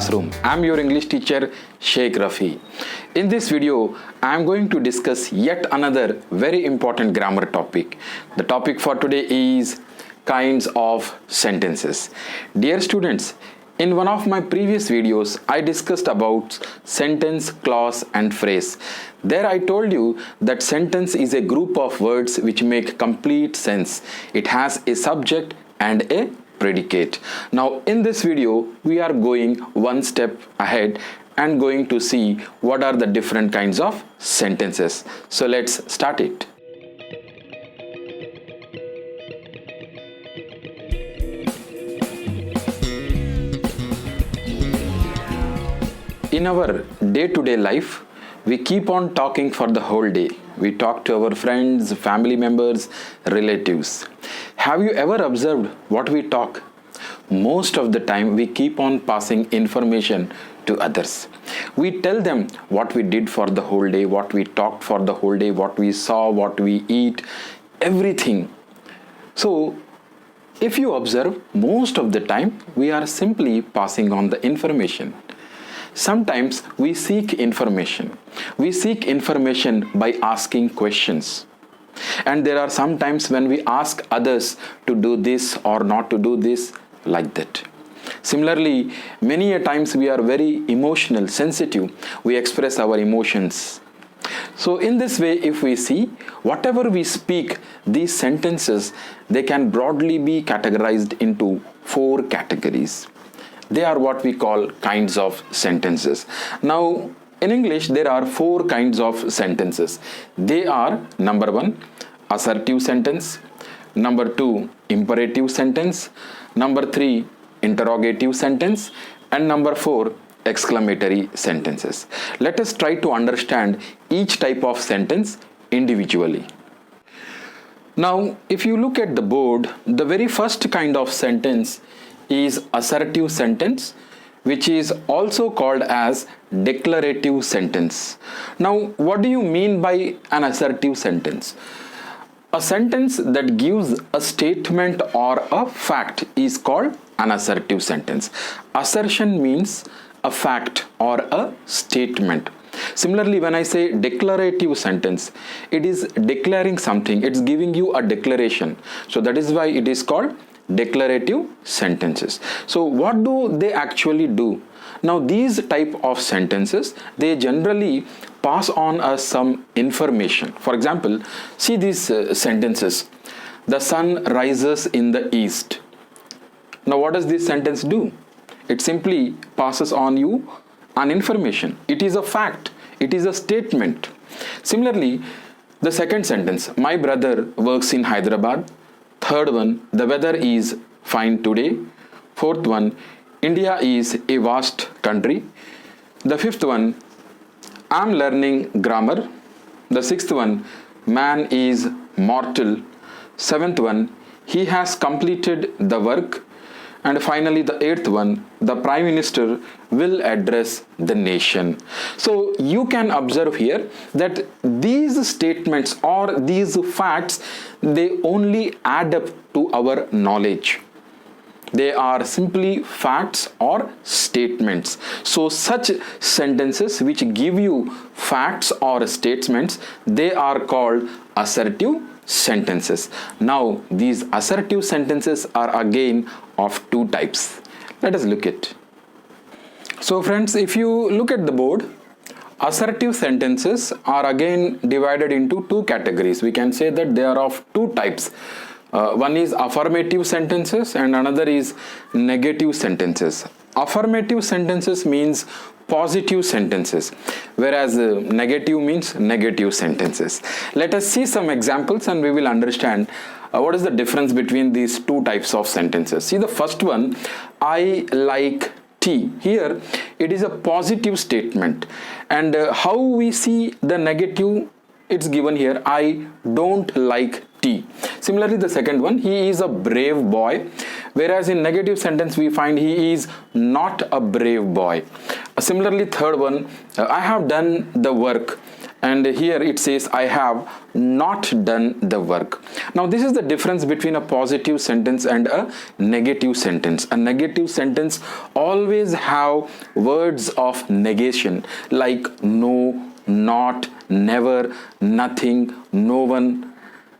classroom. I'm your English teacher Sheikh Rafi. In this video, I'm going to discuss yet another very important grammar topic. The topic for today is kinds of sentences. Dear students, in one of my previous videos, I discussed about sentence, clause and phrase. There I told you that sentence is a group of words which make complete sense. It has a subject and a predicate. Now in this video, we are going one step ahead and going to see what are the different kinds of sentences. So let's start it. In our day-to-day life, we keep on talking for the whole day. We talk to our friends, family members, relatives. Have you ever observed what we talk? Most of the time, we keep on passing information to others. We tell them what we did for the whole day, what we talked for the whole day, what we saw, what we eat, everything. So, if you observe, most of the time, we are simply passing on the information. Sometimes we seek information. We seek information by asking questions. And there are some times when we ask others to do this or not to do this, like that. Similarly, many a times we are very emotional, sensitive. We express our emotions. So in this way, if we see, whatever we speak, these sentences, they can broadly be categorized into 4 categories. They are what we call kinds of sentences. Now, in English, there are 4 kinds of sentences. They are, number 1, assertive sentence. Number 2, imperative sentence. Number 3, interrogative sentence. And number 4, exclamatory sentences. Let us try to understand each type of sentence individually. Now, if you look at the board, the very first kind of sentence is assertive sentence, which is also called as declarative sentence. Now, what do you mean by an assertive sentence? A sentence that gives a statement or a fact is called an assertive sentence. Assertion means a fact or a statement. Similarly, when I say declarative sentence, it is declaring something. It's giving you a declaration. So that is why it is called declarative sentences. So what do they actually do? Now these type of sentences, they generally pass on us some information. For example, see these sentences. The sun rises in the east. Now what does this sentence do? It simply passes on you an information. It is a fact. It is a statement. Similarly, the second sentence, my brother works in Hyderabad. Third one, the weather is fine today. Fourth one, India is a vast country. The fifth one, I'm learning grammar. The sixth one, man is mortal. Seventh one, he has completed the work. And finally, the 8th one, the Prime Minister will address the nation. So you can observe here that these statements or these facts, they only add up to our knowledge. They are simply facts or statements. So such sentences which give you facts or statements, they are called assertive sentences. Now these assertive sentences are again of 2 types. Let us look at. So friends, if you look at the board, assertive sentences are again divided into 2 categories. We can say that they are of 2 types. One is affirmative sentences and another is negative sentences. Affirmative sentences means positive sentences, whereas negative means negative sentences. Let us see some examples and we will understand what is the difference between these 2 types of sentences. See the first one, I like tea. Here it is a positive statement, and how we see the negative, it's given here, I don't like tea. Similarly, the second one, he is a brave boy, whereas in negative sentence we find he is not a brave boy. Similarly, third one, I have done the work, and here it says I have not done the work. Now this is the difference between a positive sentence and a negative sentence. A negative sentence always have words of negation like no, not, never, nothing, no one,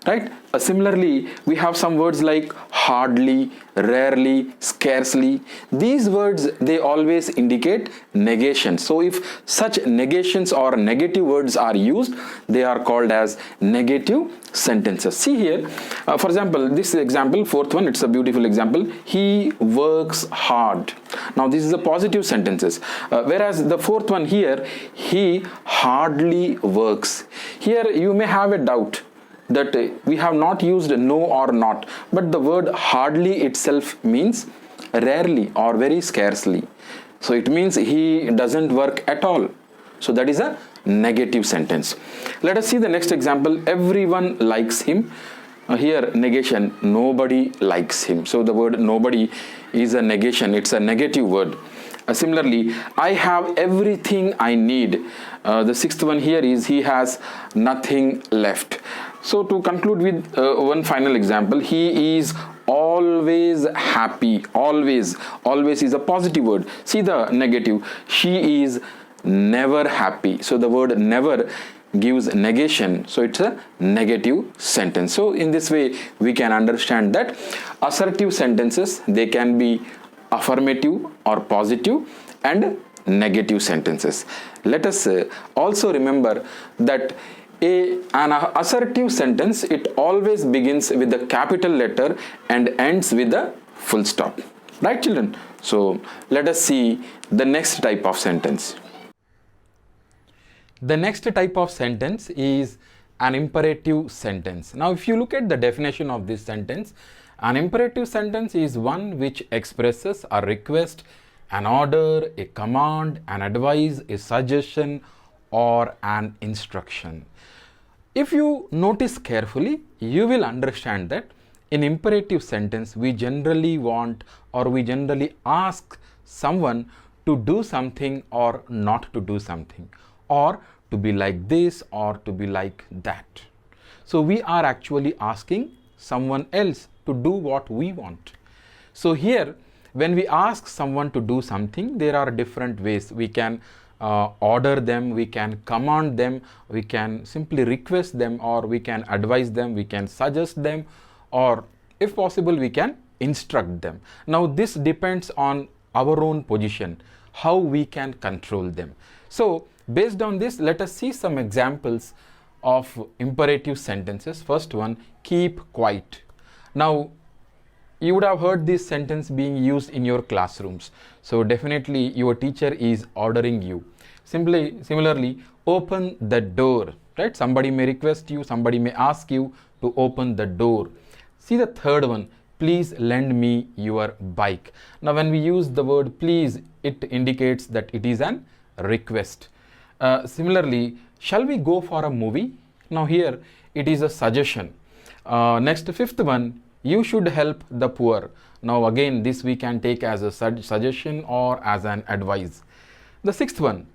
right? Similarly, we have some words like hardly, rarely, scarcely. These words, they always indicate negation. So if such negations or negative words are used, they are called as negative sentences. See here, for example, this example, fourth one, it's a beautiful example. He works hard. Now this is a positive sentences, whereas the fourth one here, he hardly works. Here you may have a doubt that we have not used no or not, but the word hardly itself means rarely or very scarcely. So it means he doesn't work at all. So that is a negative sentence. Let us see the next example. Everyone likes him. Here negation, nobody likes him. So the word nobody is a negation, it's a negative word. Similarly, I have everything I need. The sixth one here is he has nothing left. So to conclude with one final example, he is always happy. Always is a positive word. See the negative, she is never happy. So the word never gives negation, so it's a negative sentence. So in this way we can understand that assertive sentences, they can be affirmative or positive and negative sentences. Let us also remember that an assertive sentence, it always begins with the capital letter and ends with the full stop. Right, children? So let us see the next type of sentence. The next type of sentence is an imperative sentence. Now if you look at the definition of this sentence, an imperative sentence is one which expresses a request, an order, a command, an advice, a suggestion, or an instruction. If you notice carefully, you will understand that in imperative sentence, we generally want or we generally ask someone to do something or not to do something, or to be like this or to be like that. So we are actually asking someone else to do what we want. So here, when we ask someone to do something, there are different ways. We can order them, we can command them, we can simply request them, or we can advise them, we can suggest them, or if possible we can instruct them. Now this depends on our own position, how we can control them. So based on this, let us see some examples of imperative sentences. First one, keep quiet. Now you would have heard this sentence being used in your classrooms. So definitely your teacher is ordering you. Similarly, open the door, right? Somebody may request you, somebody may ask you to open the door. See the third one, please lend me your bike. Now when we use the word please, it indicates that it is an request. Similarly, shall we go for a movie? Now here it is a suggestion. Next, fifth one, you should help the poor. Now again, this we can take as a suggestion or as an advice. The sixth one,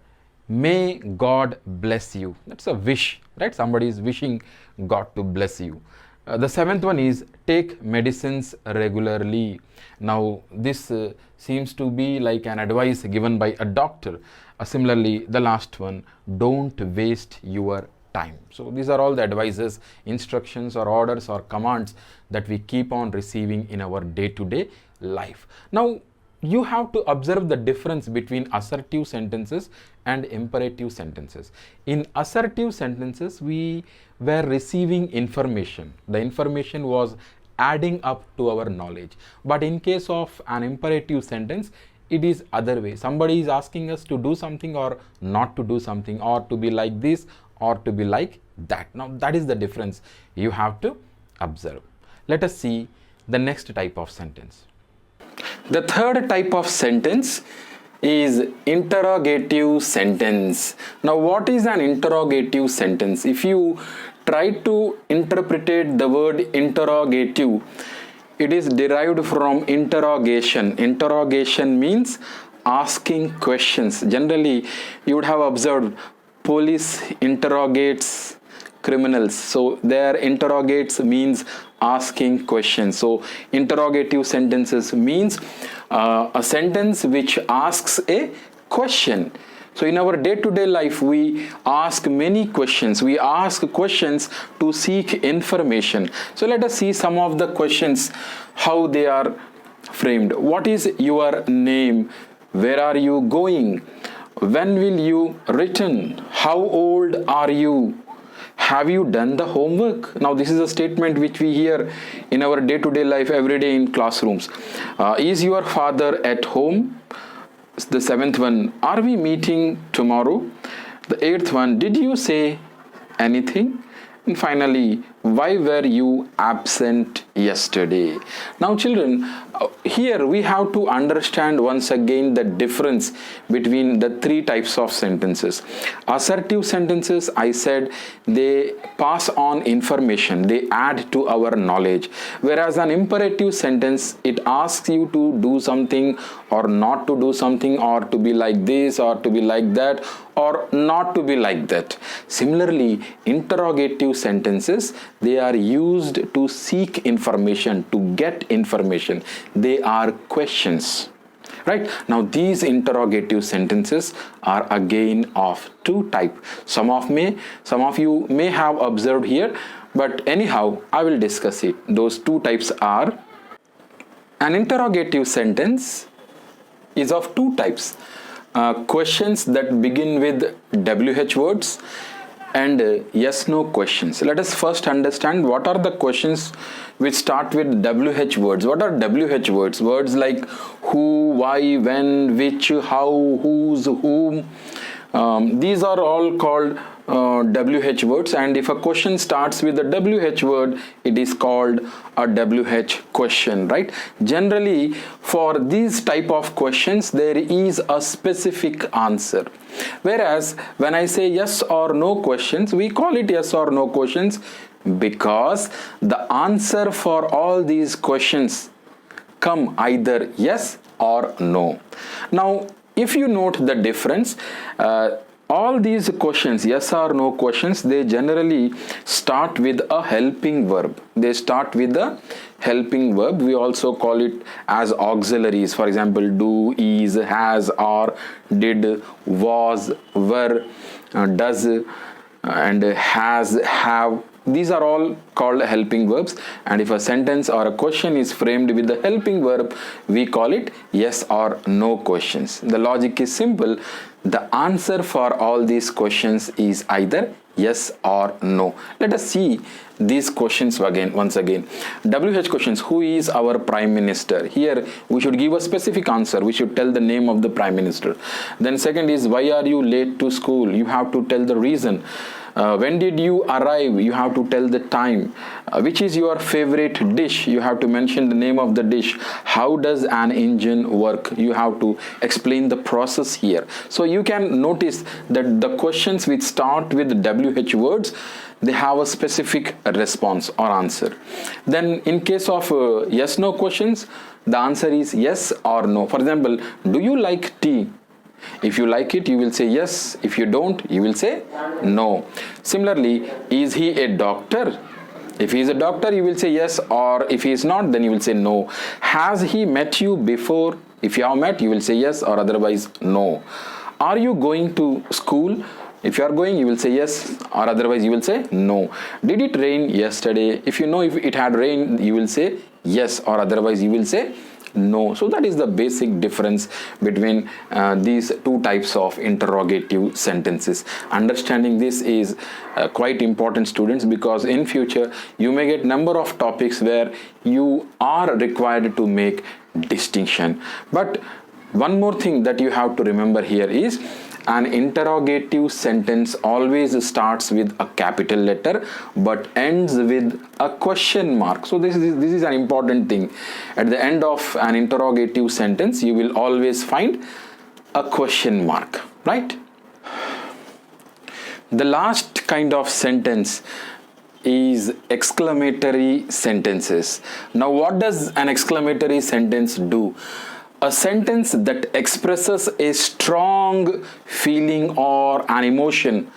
may God bless you. That's a wish, right? Somebody is wishing God to bless you. The seventh one is take medicines regularly. Now this seems to be like an advice given by a doctor. Similarly, the last one, don't waste your time. So these are all the advices, instructions or orders or commands that we keep on receiving in our day-to-day life. Now you have to observe the difference between assertive sentences and imperative sentences. In assertive sentences, we were receiving information. The information was adding up to our knowledge. But in case of an imperative sentence, it is other way. Somebody is asking us to do something or not to do something, or to be like this or to be like that. Now that is the difference you have to observe. Let us see the next type of sentence. The third type of sentence is interrogative sentence. Now what is an interrogative sentence? If you try to interpret the word interrogative, it is derived from interrogation. Interrogation means asking questions. Generally you would have observed police interrogates criminals. So there interrogates means asking questions. So interrogative sentences means a sentence which asks a question. So in our day-to-day life, we ask many questions. We ask questions to seek information. So let us see some of the questions, how they are framed. What is your name? Where are you going? When will you return? How old are you? Have you done the homework? Now this is a statement which we hear in our day-to-day life every day in classrooms. Is your father at home? The seventh one, are we meeting tomorrow? The eighth one, did you say anything? And finally, why were you absent yesterday? Now children, here we have to understand once again the difference between the three types of sentences. Assertive sentences, I said, they pass on information, they add to our knowledge. Whereas an imperative sentence, it asks you to do something or not to do something, or to be like this or to be like that, or not to be like that. Similarly, interrogative sentences, they are used to seek information, to get information. They are questions. Right? Now these interrogative sentences are again of two types. Some of you may have observed here, but anyhow I will discuss it. Those two types are, an interrogative sentence is of two types. Questions that begin with WH words and yes/no questions. Let us first understand what are the questions which start with WH words. What are WH words? Words like who, why, when, which, how, whose, whom. These are all called WH words, and if a question starts with a WH word, it is called a WH question, right? Generally, for these type of questions, there is a specific answer. Whereas when I say yes or no questions, we call it yes or no questions because the answer for all these questions come either yes or no. Now, if you note the difference, all these questions, yes or no questions, they generally start with a helping verb. They start with a helping verb. We also call it as auxiliaries. For example, do, is, has, are, did, was, were, does, and has, have. These are all called helping verbs, and if a sentence or a question is framed with the helping verb, we call it yes or no questions. The logic is simple. The answer for all these questions is either yes or no. Let us see these questions once again. WH questions, who is our prime minister? Here we should give a specific answer. We should tell the name of the prime minister. Then second is, why are you late to school? You have to tell the reason. When did you arrive? You have to tell the time. Which is your favorite dish? You have to mention the name of the dish. How does an engine work? You have to explain the process here. So you can notice that the questions which start with WH words, they have a specific response or answer. Then in case of yes no questions, the answer is yes or no. For example, do you like tea? If you like it, you will say yes. If you don't, you will say no. Similarly, is he a doctor? If he is a doctor, you will say yes, or if he is not, then you will say no. Has he met you before? If you have met, you will say yes, or otherwise no. Are you going to school? If you are going, you will say yes, or otherwise you will say no. Did it rain yesterday? If you know if it had rained, you will say yes, or otherwise you will say no. So that is the basic difference between these two types of interrogative sentences. Understanding this is quite important, students, because in future you may get number of topics where you are required to make distinction. But one more thing that you have to remember here is, an interrogative sentence always starts with a capital letter but ends with a question mark. So this is an important thing. At the end of an interrogative sentence, you will always find a question mark, right? The last kind of sentence is exclamatory sentences. Now, what does an exclamatory sentence do? A sentence that expresses a strong feeling or an emotion,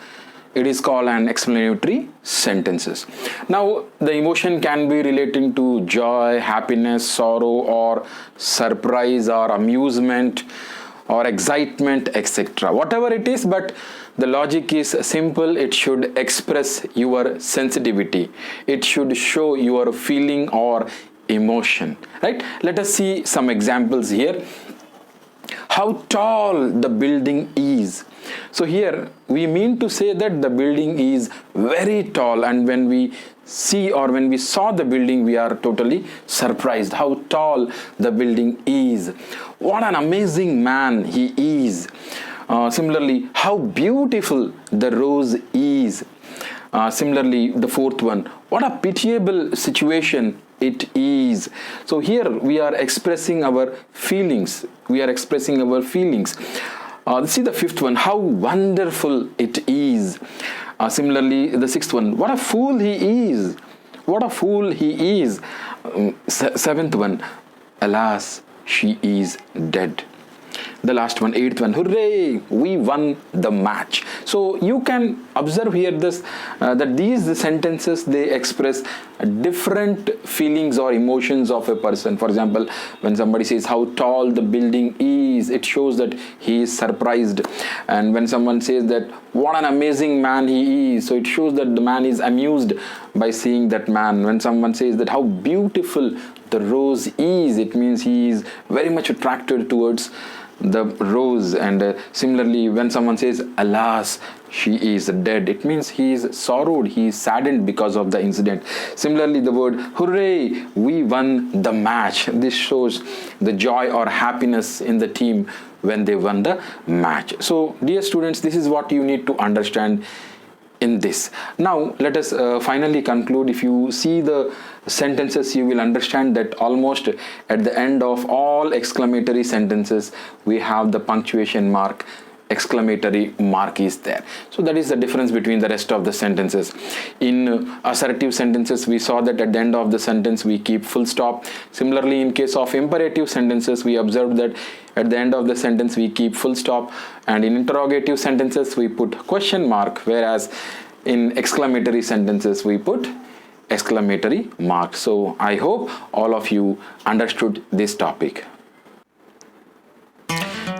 it is called an explanatory sentences. Now, the emotion can be relating to joy, happiness, sorrow, or surprise, or amusement, or excitement, etc. Whatever it is, but the logic is simple. It should express your sensitivity. It should show your feeling or emotion, right? Let us see some examples here. How tall the building is. So here we mean to say that the building is very tall, and when we see or when we saw the building, we are totally surprised how tall the building is. What an amazing man he is. Similarly, how beautiful the rose is. Similarly, the fourth one, what a pitiable situation it is. So here we are expressing our feelings. We are expressing our feelings. See the fifth one, how wonderful it is. Similarly, the sixth one, what a fool he is. What a fool he is. Seventh one, alas, she is dead. The last one, eighth one, hooray, we won the match. So you can observe here this that these sentences, they express different feelings or emotions of a person. For example, when somebody says how tall the building is, it shows that he is surprised. And when someone says that what an amazing man he is, so it shows that the man is amused by seeing that man. When someone says that how beautiful the rose is, it means he is very much attracted towards the rose. And similarly, when someone says alas, she is dead, it means he is sorrowed, he is saddened because of the incident. Similarly, the word hooray, we won the match, this shows the joy or happiness in the team when they won the match. So dear students, this is what you need to understand in this. Now let us finally conclude. If you see the sentences, you will understand that almost at the end of all exclamatory sentences we have the punctuation mark. Exclamatory mark is there. So that is the difference between the rest of the sentences. In assertive sentences, we saw that at the end of the sentence we keep full stop. Similarly, in case of imperative sentences, we observed that at the end of the sentence we keep full stop, and in interrogative sentences we put question mark, whereas in exclamatory sentences we put exclamatory mark. So I hope all of you understood this topic.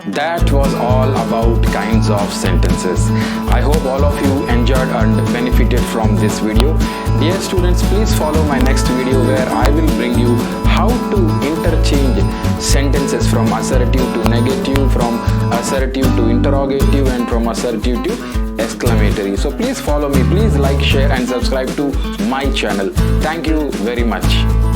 That was all about kinds of sentences. I hope all of you enjoyed and benefited from this video. Dear students, please follow my next video where I will bring you how to interchange sentences from assertive to negative, from assertive to interrogative, and from assertive to exclamatory. So please follow me, please like, share and subscribe to my channel. Thank you very much.